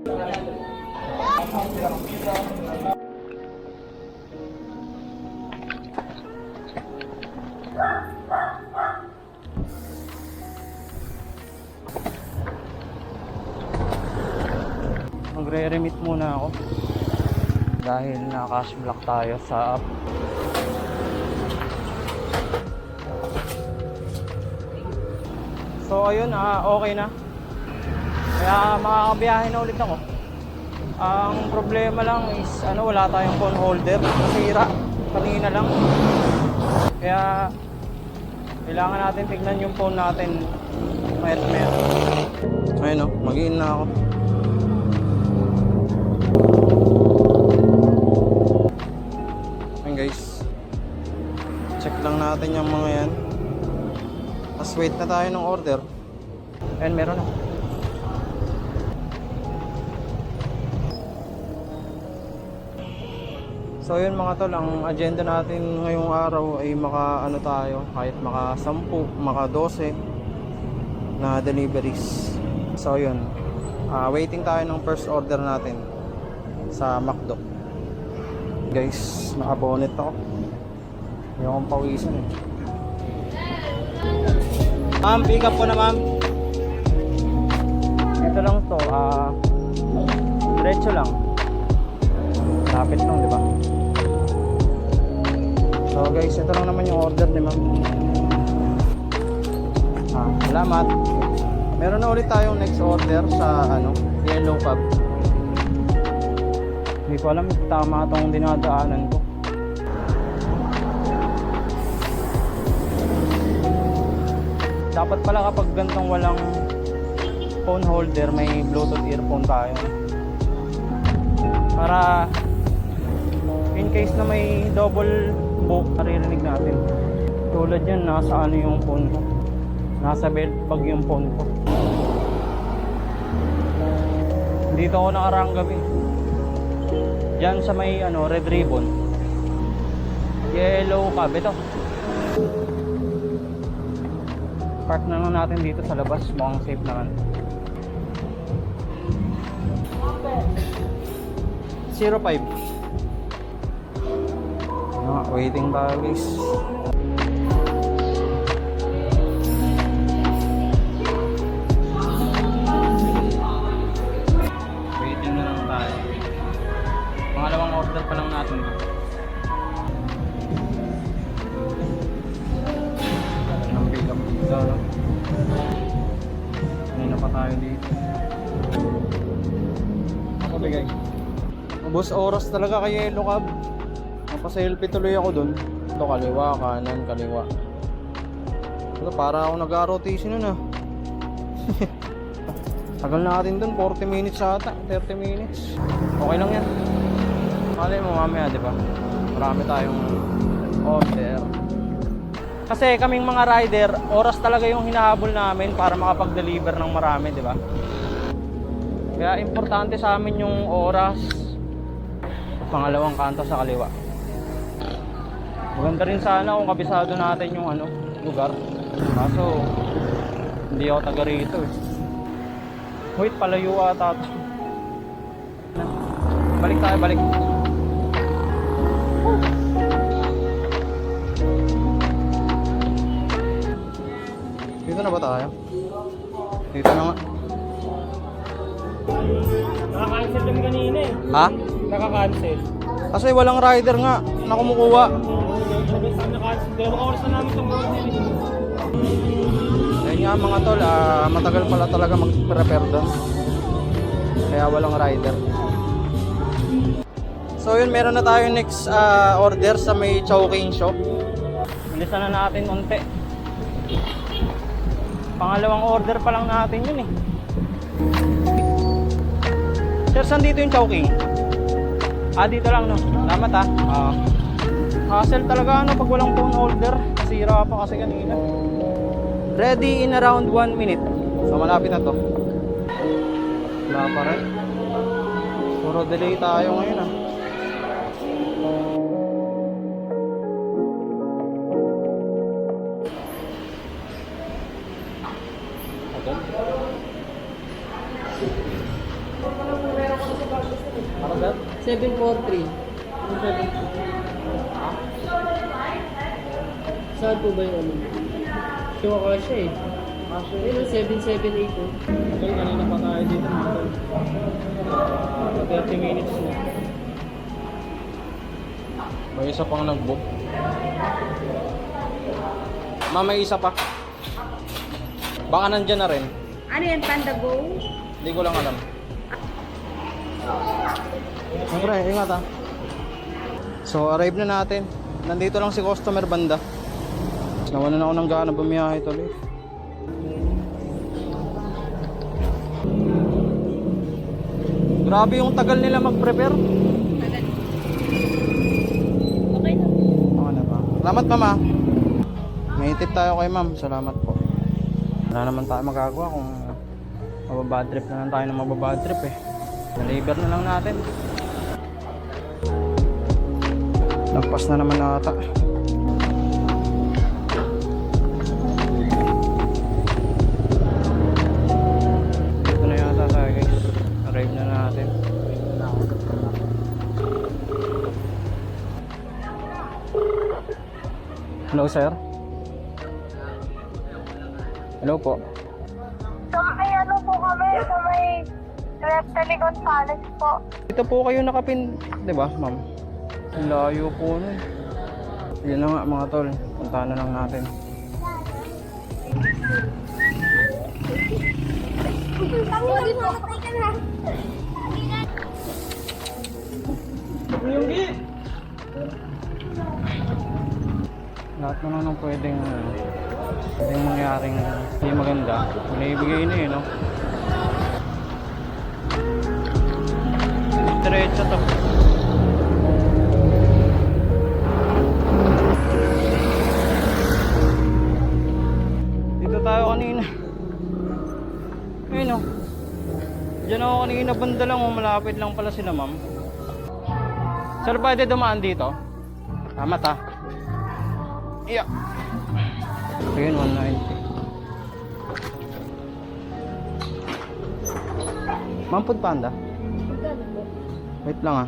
Magre-remit muna ako dahil na-cash block tayo sa app. So ayun, okay na. Kaya makakabiyahe na ulit ako. Ang problema lang is wala tayong phone holder. Nasira kanina lang. Kaya kailangan natin tignan yung phone natin mayat-maya. Ayun mag-in na ako. Ayun guys, check lang natin yung mga yan. Mas wait na tayo ng order. Ayun, meron na. So yun mga tol, ang agenda natin ngayong araw ay tayo, kahit maka 10, maka 12 na deliveries. So yun, waiting tayo ng first order natin sa McDo. Guys, naka-bonnet ako. Hindi akong pawisan eh. Ma'am, pick up po na ma'am. Ito lang to, diretso lang. Lapit lang, di ba? So guys, ito lang naman yung order ni ma'am. Salamat. Meron na ulit tayong next order sa Yellow Cab. Hindi ko alam kung tama itong dinadaanan ko. Dapat pala kapag gantong walang phone holder, may Bluetooth earphone tayo. Para in case na may double book, naririnig natin. Tulad yan, nasa yung phone ko. Nasa belt bag yung phone ko. Dito ako nakaraang gabi. Diyan sa may Red Ribbon. Yellow Cab ito. Park na lang natin dito sa labas, mukhang safe naman. 05. Waiting tayo guys. Waiting na lang tayo. Pangalawang order pa lang natin. Ang pick up dito. Kanina pa tayo dito. Okay guys. Ubos oras talaga kay Yellow Cab. Napa-selfie tuloy ako dun. Ito kaliwa, kanan, kaliwa. Ito para ako nag-rotation nun Tagal natin dun, 40 minutes ata, 30 minutes. Okay lang yan. Malay mo mamaya, di ba? Marami tayong order. Kasi kaming mga rider, oras talaga yung hinahabol namin para makapag-deliver ng marami, di ba? Kaya importante sa amin yung oras. Pangalawang kanto sa kaliwa. Maganda rin sana kung kabisado natin yung lugar. Kaso hindi ako taga rito eh. Wait, palayo ata ito. Balik tayo, balik. Dito na ba tayo? Dito na nga. Naka-cancel kami kanina eh. Ha? Naka-cancel. Kasi walang rider nga na kumukuha. Naka-cancel. Dalawang oras na namin itong order. Ayun nga mga tol, matagal pala talaga mag-prepare doon. Kaya walang rider. So yun, meron na tayo next order sa may Chowking shop. Bilisan na natin unti. Pangalawang order pa lang natin yun eh. Sir, saan dito yung Chowking? Dito lang no. Salamat hassle talaga pag walang phone holder. Sira pa kasi kanina. Ready in around 1 minute. So malapit na to. Wala pa rin. Puro delay tayo ngayon Ano sir? 743. Yung 743. Saan po ba yung ano? Siya ka siya eh. Ayun ang 778 oh. Okay, kanina pa tayo dito mga tol. 30 minutes na. May isa pang nag-book. May isa pa. Baka nandyan na rin. Ano yan, Panda Go? Hindi ko lang alam. Siyempre, ingat ha. So, arrive na natin. Nandito lang si customer banda. Nawalan ako ng gana bumiyahe tuloy. Grabe yung tagal nila mag-prepare. Okay na. Okay na ba? Salamat mama. May tip tayo kay ma'am. Salamat po. Wala naman tayo magagawa kung mababad trip na lang tayo ng mababad trip eh. Deliver na lang natin. Nagpas na naman ata. Dito na yata tayo guys. Arrive na natin. Hello sir. Hello po. So, may ano po kami, so may Reptile Gonzales po. Dito po kayo nakapin, 'di ba, ma'am? Ang layo po nun. Yun na nga mga tol. Puntahan na lang natin. Sorry po, patay ka na. Lahat na lang ng pwedeng mangyaring hindi maganda. Binibigay na no? Diretso to. Dito tayo kanina. Ayun o. Diyan ako kanina banda lang malapit lang pala sila ma'am. Sir, pwede dumaan dito? Tama ta. Yeah. Ayun, 190. Ma'am, food panda? Wait lang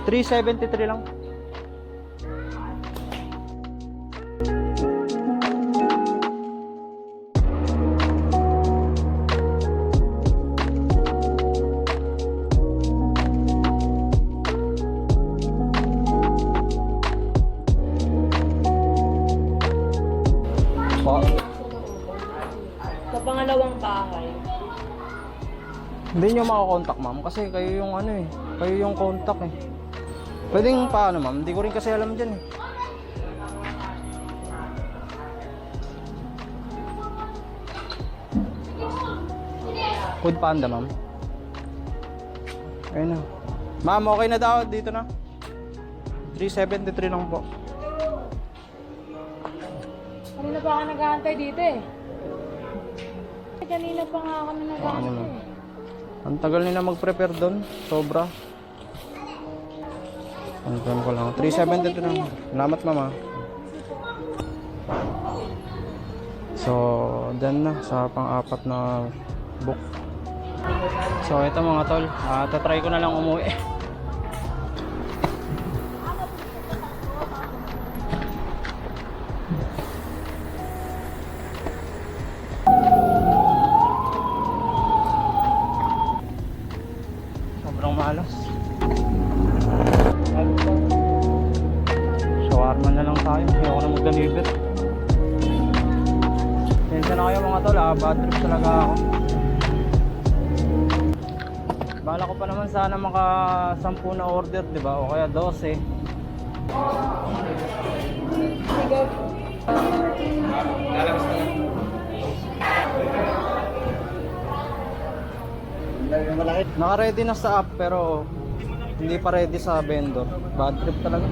373 lang. Po. Sa pangalawang bahay. Hindi nyo makakontakt ma'am kasi kayo yung ano eh. Kayo yung contact eh. Pwedeng paano ma'am? Hindi ko rin kasi alam dyan eh. Food panda ma'am. Ayun na. Ma'am, okay na daw dito na. 373 lang po. Kanina pa ako nag-aantay dito eh. Kanina pa nga kami Ano nag-aantay ma'am? eh. Ang tagal nila mag-prepare doon. Sobra. Confirm ko lang. 373 lang. Salamat mama. So, dyan na sa pang-apat na book. So, ito mga tol. Tatry ko na lang umuwi. Sobrang malas. Shawarma na lang tayo. Ayoko na mag-deliver. Tensya na kayo mga tol. Bad trip talaga ako. Bala ko pa naman sana maka 10 na order, di ba? O kaya 12. Naka-ready na sa app pero hindi pa ready sa vendor. Bad trip talaga.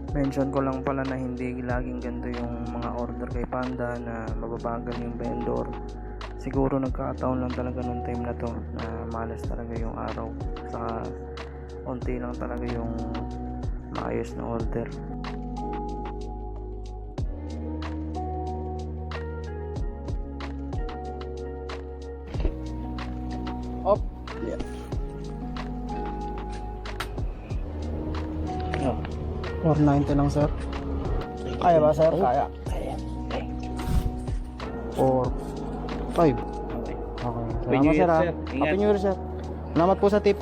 Mention ko lang pala na hindi laging ganito yung mga order kay Panda na mababagal yung vendor. siguro nagkataon lang talaga nung time na to na malas talaga yung araw, saka onti lang talaga yung maayos na order. Op. Yeah. Oh. 490 lang, sir. Kaya ba, sir? Kaya. 4 5. Okay. Salamat, sir. Happy New Year, sir. Salamat po sa tip.